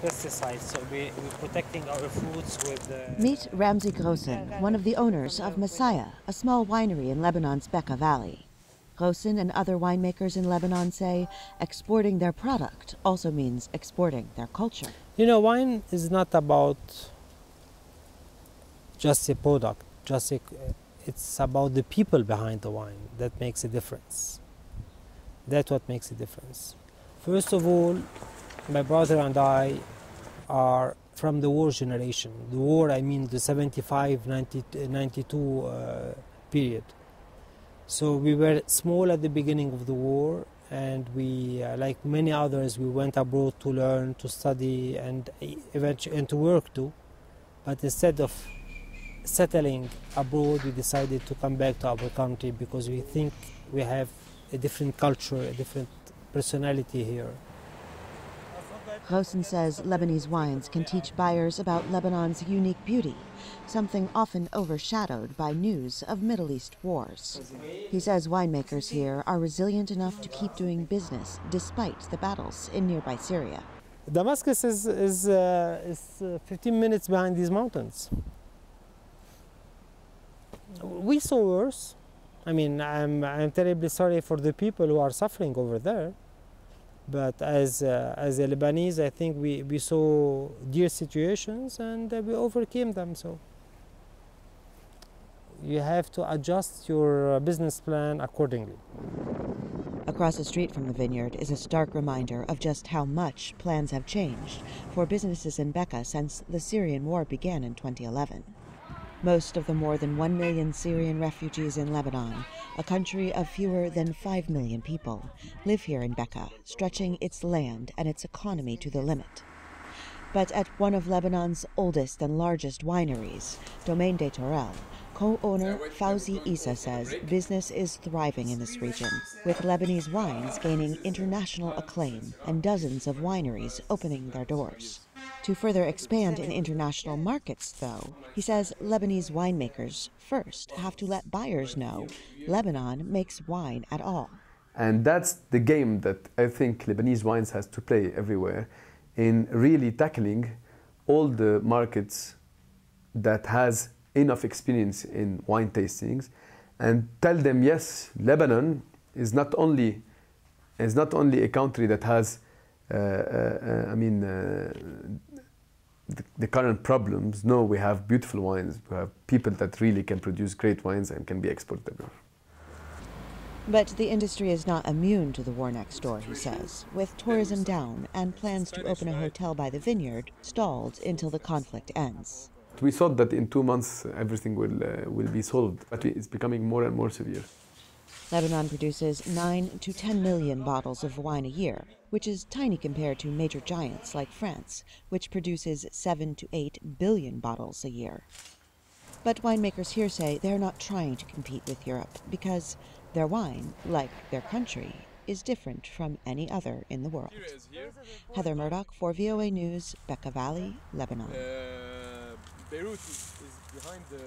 pesticides, so we're protecting our fruits with... Meet Ramzi Grossen, one of the owners of Messiah, a small winery in Lebanon's Bekaa Valley. Grossen and other winemakers in Lebanon say exporting their product also means exporting their culture. You know, wine is not about just a product, it's about the people behind the wine that makes a difference. That's what makes a difference. First of all, my brother and I are from the war generation. The war, I mean the 75, 92 period. So we were small at the beginning of the war, and we, like many others, we went abroad to learn, to study, and eventually and to work too. But instead of settling abroad, we decided to come back to our country because we think we have a different culture, a different personality here. Grossen says Lebanese wines can teach buyers about Lebanon's unique beauty, something often overshadowed by news of Middle East wars. He says winemakers here are resilient enough to keep doing business despite the battles in nearby Syria. Damascus is 15 minutes behind these mountains. We saw worse. I mean, I'm terribly sorry for the people who are suffering over there. But as a Lebanese, I think we saw dear situations and we overcame them. So you have to adjust your business plan accordingly. Across the street from the vineyard is a stark reminder of just how much plans have changed for businesses in Bekaa since the Syrian war began in 2011. Most of the more than 1 million Syrian refugees in Lebanon, a country of fewer than 5 million people, live here in Bekaa, stretching its land and its economy to the limit. But at one of Lebanon's oldest and largest wineries, Domaine des Tourelles, co-owner Fauzi Issa says business is thriving in this region, with Lebanese wines gaining international acclaim and dozens of wineries opening their doors. To further expand in international markets, though, he says Lebanese winemakers first have to let buyers know Lebanon makes wine at all. And that's the game that I think Lebanese wines has to play everywhere, in really tackling all the markets that has enough experience in wine tastings, and tell them, yes, Lebanon is not only a country that has the current problems. No, we have beautiful wines. We have people that really can produce great wines and can be exported. But the industry is not immune to the war next door, he says, with tourism down and plans to open a hotel by the vineyard stalled until the conflict ends. We thought that in 2 months everything will be solved, but it's becoming more and more severe. Lebanon produces 9 to 10 million bottles of wine a year, which is tiny compared to major giants like France, which produces 7 to 8 billion bottles a year. But winemakers here say they're not trying to compete with Europe because their wine, like their country, is different from any other in the world. Heather Murdock for VOA News, Bekaa Valley, Lebanon. Beirut is behind the